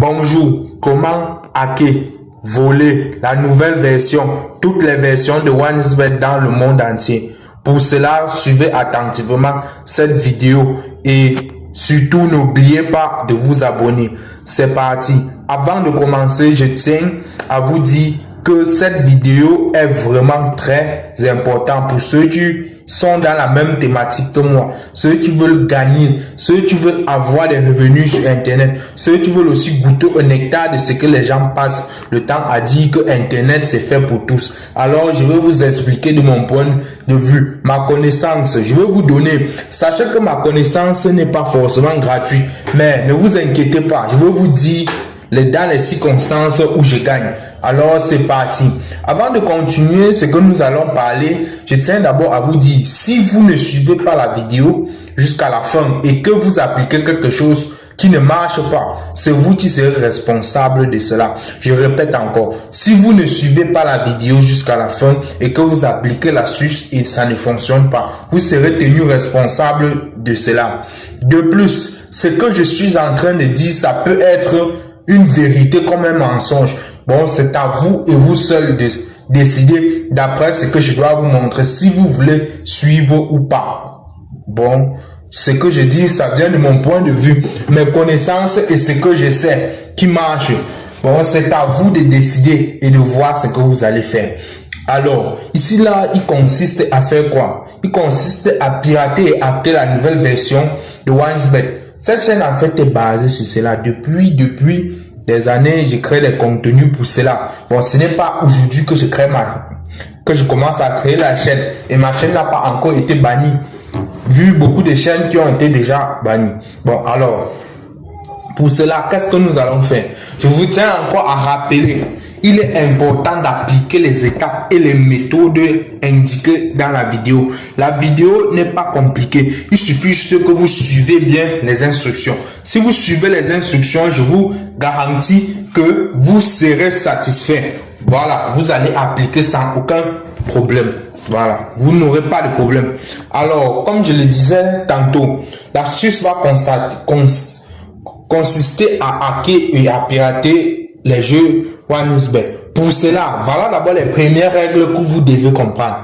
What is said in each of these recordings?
Bonjour, comment hacker, voler la nouvelle version, toutes les versions de OneXBet dans le monde entier. Pour cela, suivez attentivement cette vidéo et surtout n'oubliez pas de vous abonner. C'est parti. Avant de commencer, je tiens à vous dire que cette vidéo est vraiment très importante pour ceux qui sont dans la même thématique que moi, ceux qui veulent gagner, ceux qui veulent avoir des revenus sur Internet, ceux qui veulent aussi goûter au nectar de ce que les gens passent le temps à dire que Internet c'est fait pour tous. Alors je vais vous expliquer de mon point de vue, ma connaissance, je vais vous donner. Sachez que ma connaissance n'est pas forcément gratuite, mais ne vous inquiétez pas, je vais vous dire dans les circonstances où je gagne. Alors c'est parti. Avant de continuer ce que nous allons parler, je tiens d'abord à vous dire, si vous ne suivez pas la vidéo jusqu'à la fin et que vous appliquez quelque chose qui ne marche pas, c'est vous qui serez responsable de cela. Je répète encore, si vous ne suivez pas la vidéo jusqu'à la fin et que vous appliquez l'astuce et ça ne fonctionne pas, vous serez tenu responsable de cela. De plus, ce que je suis en train de dire, ça peut être une vérité comme un mensonge. Bon, c'est à vous et vous seul de décider d'après ce que je dois vous montrer, si vous voulez suivre ou pas. Bon, ce que je dis, ça vient de mon point de vue, mes connaissances et ce que je sais qui marche. Bon, c'est à vous de décider et de voir ce que vous allez faire. Alors, ici là, il consiste à faire quoi? Il consiste à pirater et hacker la nouvelle version de OneXBet. Cette chaîne en fait est basée sur cela. Depuis des années, je crée des contenus pour cela. Bon, ce n'est pas aujourd'hui que je commence à créer la chaîne. Et ma chaîne n'a pas encore été bannie. Vu beaucoup de chaînes qui ont été déjà bannies. Bon, alors, pour cela, qu'est-ce que nous allons faire? Je vous tiens encore à rappeler. Il est important d'appliquer les étapes et les méthodes indiquées dans la vidéo. La vidéo n'est pas compliquée. Il suffit juste que vous suivez bien les instructions. Si vous suivez les instructions, je vous garantis que vous serez satisfait. Voilà, vous allez appliquer sans aucun problème. Voilà, vous n'aurez pas de problème. Alors, comme je le disais tantôt, l'astuce va consister à hacker et à pirater les jeux OneXBet. Pour cela, voilà d'abord les premières règles que vous devez comprendre.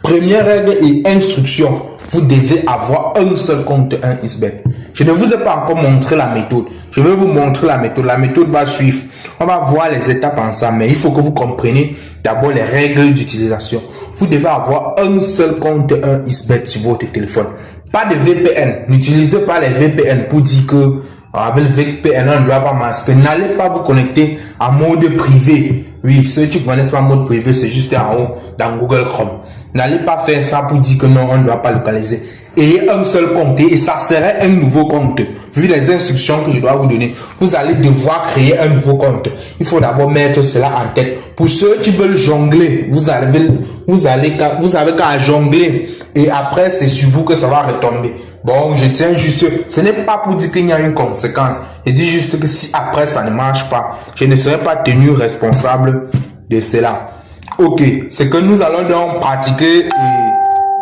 Première règle et instruction, vous devez avoir un seul compte OneXBet. Je ne vous ai pas encore montré la méthode. Je vais vous montrer la méthode. La méthode va suivre. On va voir les étapes ensemble, mais il faut que vous compreniez d'abord les règles d'utilisation. Vous devez avoir un seul compte OneXBet sur votre téléphone. Pas de VPN. N'utilisez pas les VPN pour dire que avec le VPN, on ne doit pas masquer. N'allez pas vous connecter en mode privé. Oui, ceux qui ne connaissent pas mode privé, c'est juste en haut dans Google Chrome. N'allez pas faire ça pour dire que non, on ne doit pas localiser. Ayez un seul compte et ça serait un nouveau compte. Vu les instructions que je dois vous donner, vous allez devoir créer un nouveau compte. Il faut d'abord mettre cela en tête. Pour ceux qui veulent jongler, vous avez qu'à jongler et après c'est sur vous que ça va retomber. Bon, je tiens juste, ce n'est pas pour dire qu'il y a une conséquence. Je dis juste que si après ça ne marche pas, je ne serai pas tenu responsable de cela. Ok, c'est que nous allons donc pratiquer et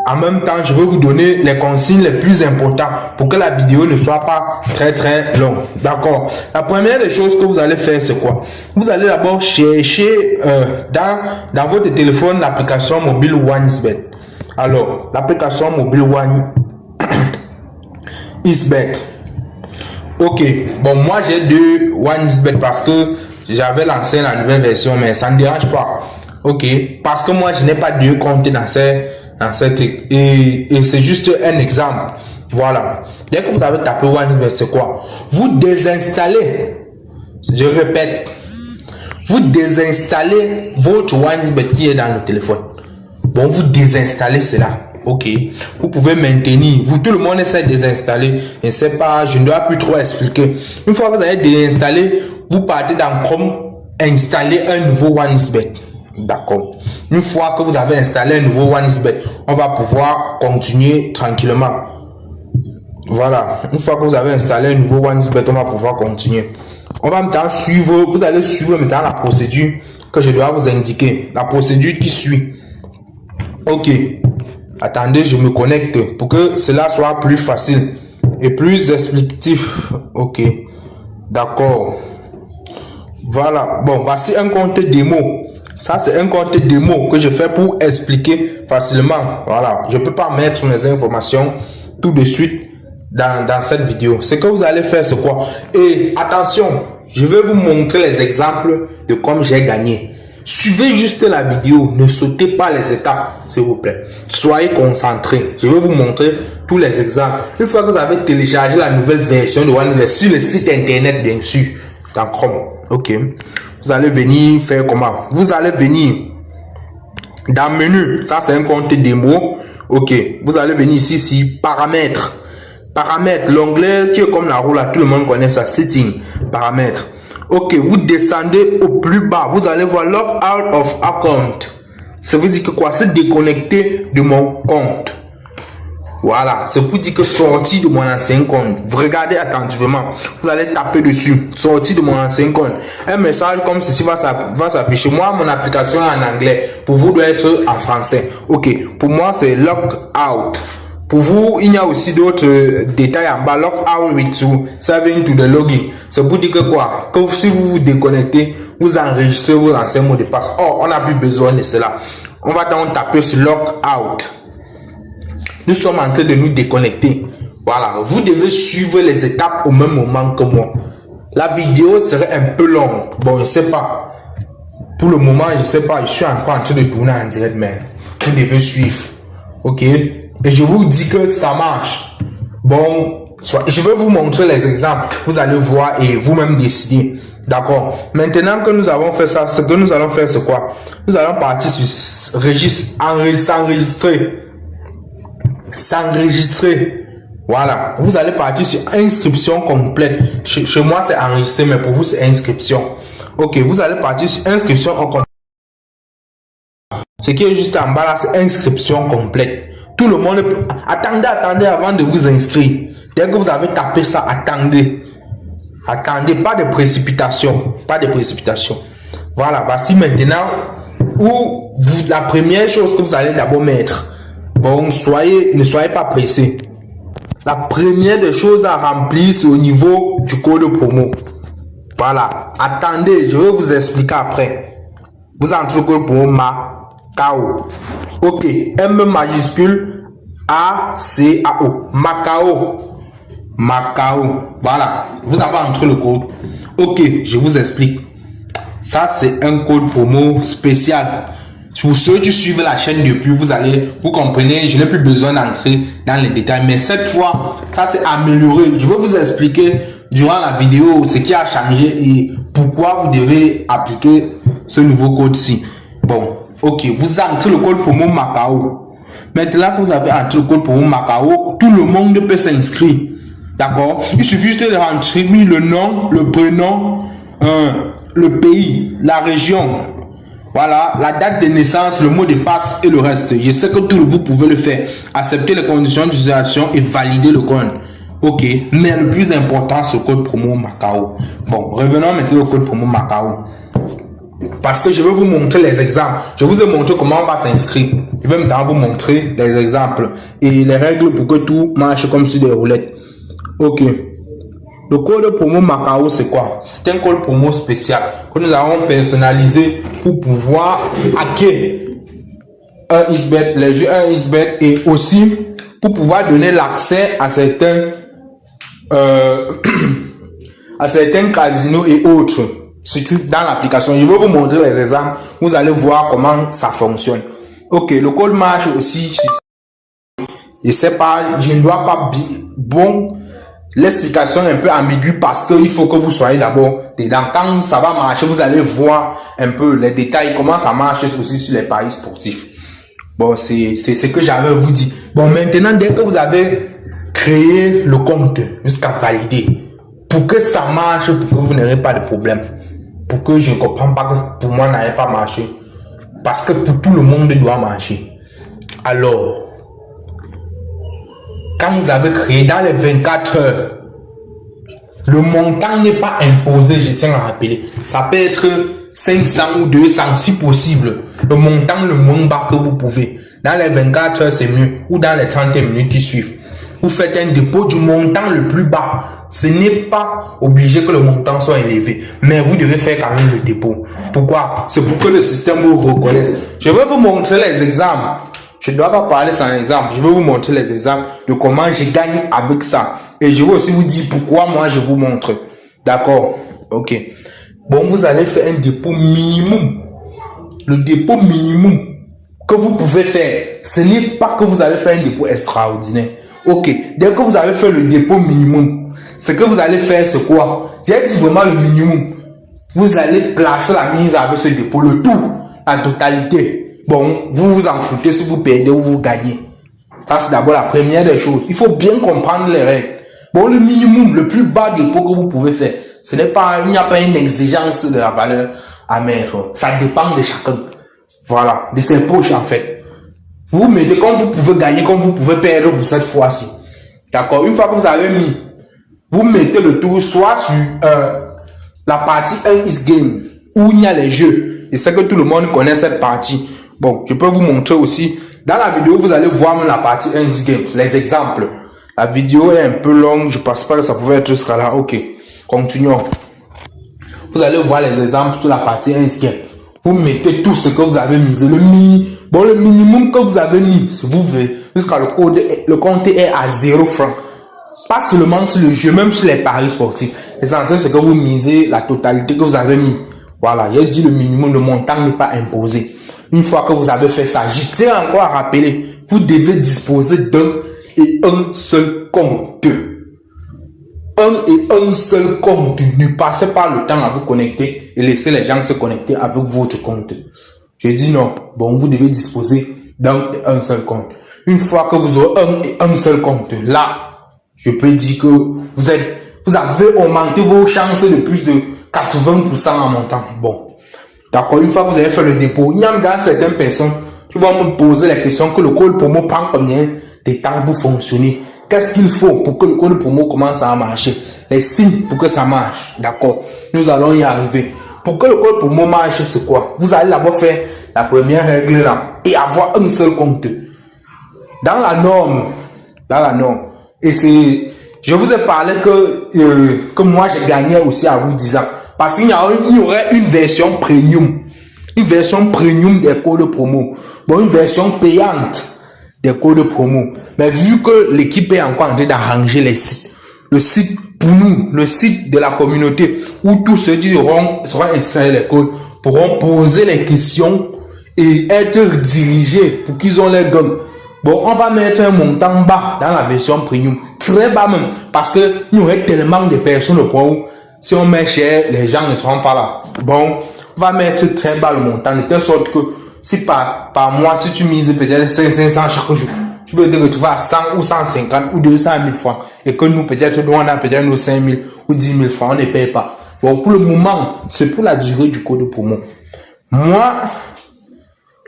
en même temps, je vais vous donner les consignes les plus importantes pour que la vidéo ne soit pas très longue. D'accord. La première des choses que vous allez faire, c'est quoi? Vous allez d'abord chercher dans votre téléphone l'application mobile OneXBet. Alors, l'application mobile OneXBet. Ok. Bon, moi j'ai deux OneXBet parce que j'avais lancé la nouvelle version, mais ça ne dérange pas. Ok. Parce que moi je n'ai pas deux comptes dans cette et c'est juste un exemple. Voilà. Dès que vous avez tapé OneXBet, c'est quoi? Vous désinstallez. Je répète. Vous désinstallez votre OneXBet qui est dans le téléphone. Bon, vous désinstallez cela. Ok. Vous pouvez maintenir. Vous, tout le monde essaie de désinstaller. Je ne sais pas, je ne dois plus trop expliquer. Une fois que vous avez désinstallé, vous partez dans Chrome, installer un nouveau OneXBet. D'accord. Une fois que vous avez installé un nouveau OneXBet, on va pouvoir continuer tranquillement. Voilà. Une fois que vous avez installé un nouveau OneXBet, on va pouvoir continuer. On va maintenant suivre, vous allez suivre maintenant la procédure que je dois vous indiquer. La procédure qui suit. Ok. Attendez, je me connecte pour que cela soit plus facile et plus explicatif. Ok. D'accord. Voilà, bon, voici un compte démo. Ça, c'est un compte démo que je fais pour expliquer facilement. Voilà, je ne peux pas mettre mes informations tout de suite dans cette vidéo. Ce que vous allez faire, c'est quoi? Et attention, je vais vous montrer les exemples de comme j'ai gagné. Suivez juste la vidéo, ne sautez pas les étapes, s'il vous plaît. Soyez concentrés. Je vais vous montrer tous les exemples. Une fois que vous avez téléchargé la nouvelle version de OneIsBet sur le site internet, bien sûr, dans Chrome, ok. Vous allez venir faire comment? Vous allez venir dans le menu. Ça, c'est un compte démo. Ok. Vous allez venir ici, paramètres. Paramètres. L'onglet qui est comme la roue là, tout le monde connaît ça. Setting. Paramètres. Ok. Vous descendez au plus bas. Vous allez voir Log out of account. Ça veut dire que quoi? C'est déconnecté de mon compte. Voilà, c'est pour dire que sorti de mon ancien compte. Vous regardez attentivement. Vous allez taper dessus. Sorti de mon ancien compte. Un message comme ceci va s'afficher. Moi, mon application est en anglais. Pour vous, doit être en français. Ok. Pour moi, c'est log out. Pour vous, il y a aussi d'autres détails en bas. Log out with you. Saving to the login. C'est pour dire que quoi? Que si vous vous déconnectez, vous enregistrez vos anciens mots de passe. Oh, on n'a plus besoin de cela. On va donc taper sur log out. Nous sommes en train de nous déconnecter. Voilà, vous devez suivre les étapes au même moment que moi. La vidéo serait un peu longue. Bon, je ne sais pas. Pour le moment, je ne sais pas. Je suis encore en train de tourner en direct, mais vous devez suivre. Ok? Et je vous dis que ça marche. Bon, je vais vous montrer les exemples. Vous allez voir et vous-même décider. D'accord? Maintenant que nous avons fait ça, ce que nous allons faire, c'est quoi? Nous allons partir sur registre, s'enregistrer. Voilà, vous allez partir sur inscription complète. Chez moi c'est enregistré, mais pour vous c'est inscription. Ok, vous allez partir sur inscription en complète. Ce qui est juste en bas là, c'est inscription complète. Tout le monde attendez avant de vous inscrire. Dès que vous avez tapé ça, attendez, pas de précipitation, Voilà, voici maintenant où la première chose que vous allez d'abord mettre. Bon, ne soyez pas pressé. La première des choses à remplir, c'est au niveau du code promo. Voilà. Attendez, je vais vous expliquer après. Vous entrez le code promo Macao. Ok. M majuscule A-C-A-O. Macao. Voilà. Vous avez entré le code. Ok. Je vous explique. Ça, c'est un code promo spécial. Pour ceux qui suivent la chaîne depuis, vous comprenez, je n'ai plus besoin d'entrer dans les détails. Mais cette fois, ça s'est amélioré. Je vais vous expliquer durant la vidéo ce qui a changé et pourquoi vous devez appliquer ce nouveau code-ci. Bon, ok, vous entrez le code promo Macao. Maintenant que vous avez entré le code promo Macao, tout le monde peut s'inscrire. D'accord? Il suffit juste de rentrer le nom, le prénom, le pays, la région. Voilà, la date de naissance, le mot de passe et le reste. Je sais que vous pouvez le faire. Accepter les conditions d'utilisation et valider le code. Ok, mais le plus important, c'est le code promo Macao. Bon, revenons maintenant au code promo Macao. Parce que je vais vous montrer les exemples. Je vous ai montré comment on va s'inscrire. Je vais maintenant vous montrer les exemples et les règles pour que tout marche comme sur des roulettes. Ok. Le code promo Macao, c'est quoi? C'est un code promo spécial que nous avons personnalisé pour pouvoir hacker un OneIsBet, les jeux OneIsBet et aussi pour pouvoir donner l'accès à certains casinos et autres, surtout dans l'application. Je vais vous montrer les exemples. Vous allez voir comment ça fonctionne. Ok, le code marche aussi. Je sais pas, je ne dois pas bon. L'explication est un peu ambiguë parce qu'il faut que vous soyez d'abord dedans. Quand ça va marcher, vous allez voir un peu les détails, comment ça marche aussi sur les paris sportifs. Bon, c'est ce que j'avais à vous dire. Bon, maintenant, dès que vous avez créé le compte jusqu'à valider, pour que ça marche, pour que vous n'ayez pas de problème, pour que je ne comprends pas que pour moi n'allait pas marcher, parce que pour tout le monde doit marcher. Alors, quand vous avez créé dans les 24 heures, le montant n'est pas imposé, je tiens à rappeler. Ça peut être 500 ou 200 si possible. Le montant le moins bas que vous pouvez. Dans les 24 heures, c'est mieux. Ou dans les 30 minutes qui suivent. vous faites un dépôt du montant le plus bas. Ce n'est pas obligé que le montant soit élevé, mais vous devez faire quand même le dépôt. Pourquoi? C'est pour que le système vous reconnaisse. Je vais vous montrer les exemples. Je ne dois pas parler sans exemple. Je vais vous montrer les exemples de comment je gagne avec ça. Et je vais aussi vous dire pourquoi moi je vous montre. D'accord? Ok. Bon, vous allez faire un dépôt minimum. Le dépôt minimum que vous pouvez faire, ce n'est pas que vous allez faire un dépôt extraordinaire. Ok. Dès que vous avez fait le dépôt minimum, ce que vous allez faire, c'est quoi? J'ai dit vraiment le minimum. Vous allez placer la mise avec ce dépôt, le tout, la totalité. Bon, vous vous en foutez si vous perdez ou vous gagnez. Ça, c'est d'abord la première des choses. Il faut bien comprendre les règles. Bon, le minimum, le plus bas dépôt que vous pouvez faire, ce n'est pas, il n'y a pas une exigence de la valeur à mettre. Ça dépend de chacun. Voilà, de ses poches en fait. Vous mettez comme vous pouvez gagner, comme vous pouvez perdre pour cette fois-ci. D'accord? Une fois que vous avez mis, vous mettez le tout soit sur la partie 1 is game, où il y a les jeux. Et c'est que tout le monde connaît cette partie. Bon, je peux vous montrer aussi. Dans la vidéo, vous allez voir même la partie 1 is game, les exemples. La vidéo est un peu longue, je pense pas que ça pouvait être jusqu'à là. Ok, continuons. Vous allez voir les exemples sur la partie 1 is game. Vous mettez tout ce que vous avez mis. Le minimum que vous avez mis, si vous voulez, jusqu'à le compte est à 0 francs. Pas seulement sur le jeu, même sur les paris sportifs. L'essentiel, c'est que vous misez la totalité que vous avez mis. Voilà, j'ai dit le minimum, le montant n'est pas imposé. Une fois que vous avez fait ça, je tiens encore à rappeler, vous devez disposer d'un et un seul compte. Un et un seul compte. Ne passez pas le temps à vous connecter et laissez les gens se connecter avec votre compte. Je dis non. Bon, vous devez disposer d'un et un seul compte. Une fois que vous aurez un et un seul compte, là, je peux dire que vous avez augmenté vos chances de plus de 80% en montant. Bon. D'accord, une fois que vous avez fait le dépôt, il y a dans certaines personnes qui vont me poser la question que le code promo prend combien de temps pour fonctionner. Qu'est-ce qu'il faut pour que le code promo commence à marcher? Les signes pour que ça marche. D'accord, nous allons y arriver. Pour que le code promo marche, c'est quoi? Vous allez d'abord faire la première règle là et avoir un seul compte. Dans la norme. Et c'est, je vous ai parlé que moi j'ai gagné aussi à vous disant. Parce qu'il y aurait une version premium. Une version premium des codes promo. Bon, une version payante des codes promo. Mais vu que l'équipe est encore en train d'arranger les sites. Le site pour nous, le site de la communauté, où tous ceux qui seront inscrits les codes pourront poser les questions et être dirigés pour qu'ils ont les guns. Bon, on va mettre un montant bas dans la version premium. Très bas même. Parce qu'il y aurait tellement de personnes au point où si on met cher, les gens ne seront pas là. Bon, on va mettre très bas le montant, de telle sorte que si par mois, si tu mises peut-être 500 chaque jour, tu peux te retrouver à 100 ou 150 ou 200 000 francs. Et que nous, peut-être, nous, on a peut-être nos 5 000 ou 10 000 francs, on ne paye pas. Bon, pour le moment, c'est pour la durée du code promo. Moi,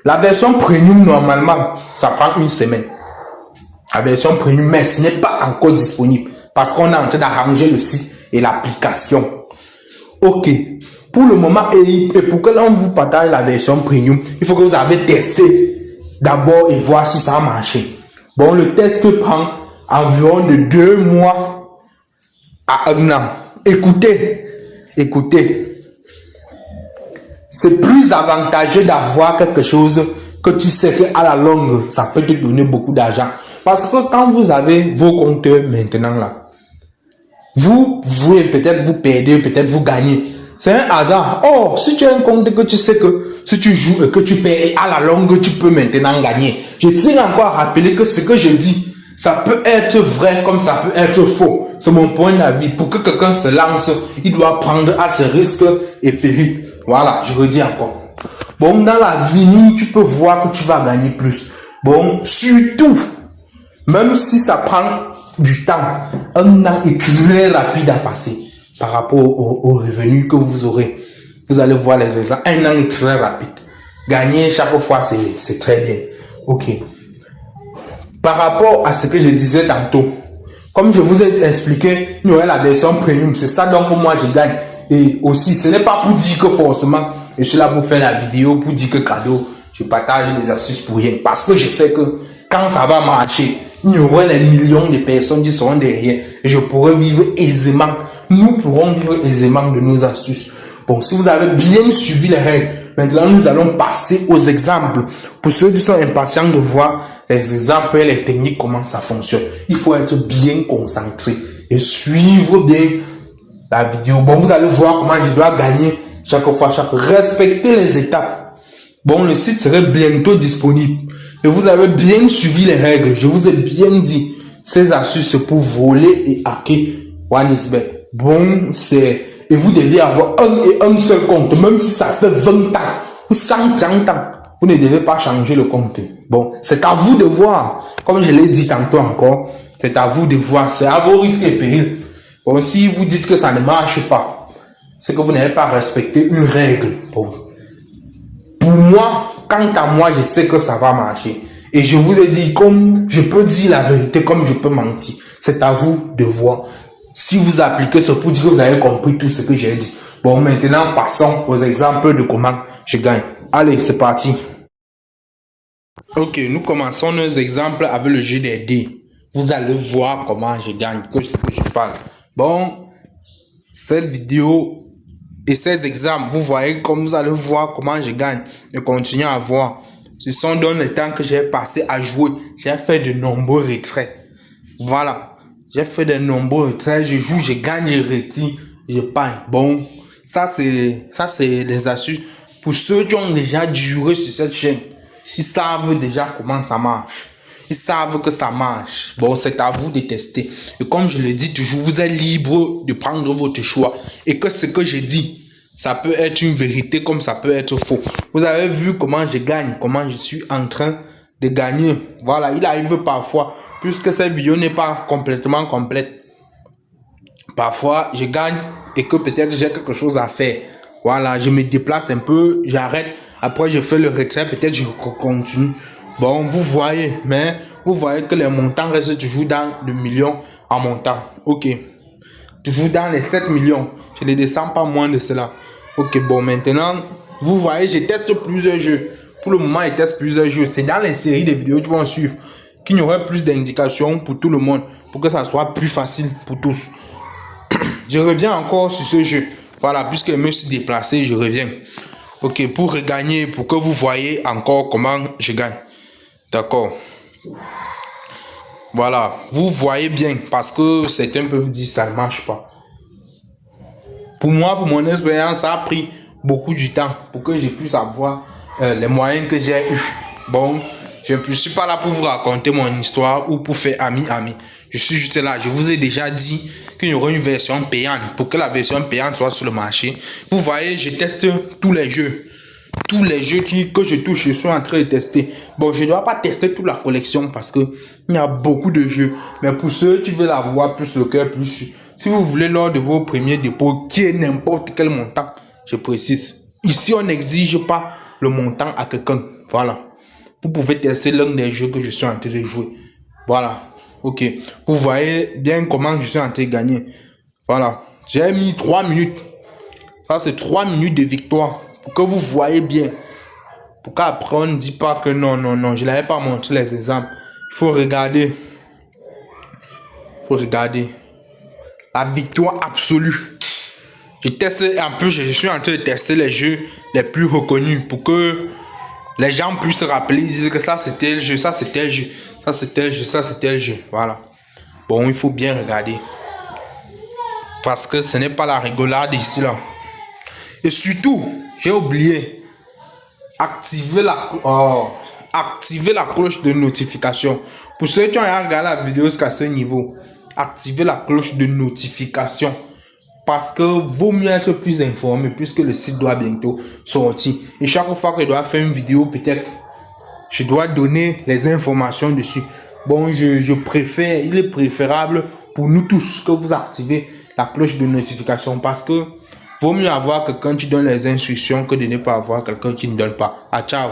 la version premium, normalement, ça prend une semaine. La version premium, mais ce n'est pas encore disponible. Parce qu'on est en train d'arranger le site et l'application. Ok. Pour le moment, et pour que l'on vous partage la version premium, il faut que vous avez testé d'abord et voir si ça a marché. Bon, le test prend environ de 2 mois à 1 an. Écoutez. C'est plus avantageux d'avoir quelque chose que tu sais qu'à la longue, ça peut te donner beaucoup d'argent. Parce que quand vous avez vos compteurs maintenant là, vous jouez, peut-être vous perdez, peut-être vous gagnez. C'est un hasard. Or, si tu as un compte que tu sais que si tu joues et que tu perds, et à la longue, tu peux maintenant gagner. Je tiens encore à rappeler que ce que je dis, ça peut être vrai comme ça peut être faux. C'est mon point d'avis. Pour que quelqu'un se lance, il doit prendre à ses risques et périls. Voilà, je redis encore. Bon, dans l'avenir, tu peux voir que tu vas gagner plus. Bon, surtout, même si ça prend du temps, un an est très rapide à passer par rapport aux revenus que vous aurez. Vous allez voir les exemples. Un an est très rapide. Gagner chaque fois, c'est très bien. Ok. Par rapport à ce que je disais tantôt, comme je vous ai expliqué, il y aurait la version premium. C'est ça donc moi je gagne. Et aussi, ce n'est pas pour dire que forcément, je suis là pour faire la vidéo, pour dire que cadeau, je partage les astuces pour rien. Parce que je sais que quand ça va marcher, il y aura les millions de personnes qui seront derrière. Et je pourrai vivre aisément. Nous pourrons vivre aisément de nos astuces. Bon, si vous avez bien suivi les règles, maintenant nous allons passer aux exemples. Pour ceux qui sont impatients de voir les exemples et les techniques, comment ça fonctionne, il faut être bien concentré et suivre bien la vidéo. Bon, vous allez voir comment je dois gagner chaque fois, respecter les étapes. Bon, le site serait bientôt disponible. Et vous avez bien suivi les règles. Je vous ai bien dit, ces astuces pour voler et hacker OneXBet. Bon, c'est... Et vous devez avoir un seul compte, même si ça fait 20 ans ou 130 ans. Vous ne devez pas changer le compte. Bon, c'est à vous de voir. Comme je l'ai dit tantôt encore, c'est à vous de voir. C'est à vos risques et périls. Bon, si vous dites que ça ne marche pas, c'est que vous n'avez pas respecté une règle. Bon. Pour moi, quant à moi, je sais que ça va marcher. Et je vous ai dit, comme je peux dire la vérité, comme je peux mentir. C'est à vous de voir. Si vous appliquez ce pour dire que vous avez compris tout ce que j'ai dit. Bon, maintenant, passons aux exemples de comment je gagne. Allez, c'est parti. Ok, nous commençons nos exemples avec le jeu des dés. Vous allez voir comment je gagne, que ce que je parle. Bon, cette vidéo et ces exemples, vous voyez comme vous allez voir comment je gagne. Et continuez à voir. Ce sont dans les temps que j'ai passé à jouer. J'ai fait de nombreux retraits. Voilà. J'ai fait de nombreux retraits. Je joue, je gagne, je retire, je paye. Bon, ça c'est les astuces. Pour ceux qui ont déjà duré sur cette chaîne, ils savent déjà comment ça marche. Ils savent que ça marche. Bon, c'est à vous de tester. Et comme je le dis toujours, vous êtes libre de prendre votre choix. Et que ce que je dis, ça peut être une vérité comme ça peut être faux. Vous avez vu comment je gagne, comment je suis en train de gagner. Voilà, il arrive parfois, puisque cette vidéo n'est pas complètement complète. Parfois, je gagne et que peut-être j'ai quelque chose à faire. Voilà, je me déplace un peu, j'arrête. Après, je fais le retrait, peut-être je continue. Bon, vous voyez, mais vous voyez que les montants restent toujours dans le million en montant. Ok. Toujours dans les 7 millions. Je ne descends pas moins de cela. Ok, bon, maintenant, vous voyez, je teste plusieurs jeux. Pour le moment, je teste plusieurs jeux. C'est dans les séries de vidéos qui vont suivre qu'il y aurait plus d'indications pour tout le monde. Pour que ça soit plus facile pour tous. Je reviens encore sur ce jeu. Voilà, puisque je me suis déplacé, je reviens. Ok, pour regagner, pour que vous voyez encore comment je gagne. D'accord. Voilà, vous voyez bien, parce que certains peuvent dire ça ne marche pas. Pour moi, pour mon expérience, ça a pris beaucoup de temps pour que je puisse avoir les moyens que j'ai eu. Bon, je ne suis pas là pour vous raconter mon histoire ou pour faire ami. Je suis juste là. Je vous ai déjà dit qu'il y aura une version payante. Pour que la version payante soit sur le marché, vous voyez, je teste tous les jeux. Tous les jeux que je touche, je suis en train de tester. Bon, je ne dois pas tester toute la collection parce que il y a beaucoup de jeux. Mais pour ceux qui veulent avoir plus le cœur, plus si vous voulez lors de vos premiers dépôts, qui est n'importe quel montant, je précise. Ici, on n'exige pas le montant à quelqu'un. Voilà. Vous pouvez tester l'un des jeux que je suis en train de jouer. Voilà. Ok. Vous voyez bien comment je suis en train de gagner. Voilà. J'ai mis 3 minutes. Ça, c'est 3 minutes de victoire. Pour que vous voyez bien. Pour qu'après, on ne dit pas que non. Je ne l'avais pas montré les exemples. Il faut regarder. Il faut regarder. La victoire absolue. Je teste un peu. Je suis en train de tester les jeux les plus reconnus. Pour que les gens puissent se rappeler. Ils disent que ça, c'était le jeu. Ça, c'était le jeu. Ça, c'était le jeu. Ça, c'était le jeu. Voilà. Bon, il faut bien regarder. Parce que ce n'est pas la rigolade ici, là. Et surtout, j'ai oublié, activer la cloche de notification. Pour ceux qui ont regardé la vidéo jusqu'à ce niveau, activez la cloche de notification. Parce que vaut mieux être plus informé puisque le site doit bientôt sortir. Et chaque fois que je dois faire une vidéo, peut-être, je dois donner les informations dessus. Bon, je préfère, il est préférable pour nous tous que vous activez la cloche de notification parce que vaut mieux avoir quelqu'un qui donne les instructions que de ne pas avoir quelqu'un qui ne donne pas. Ah, ciao!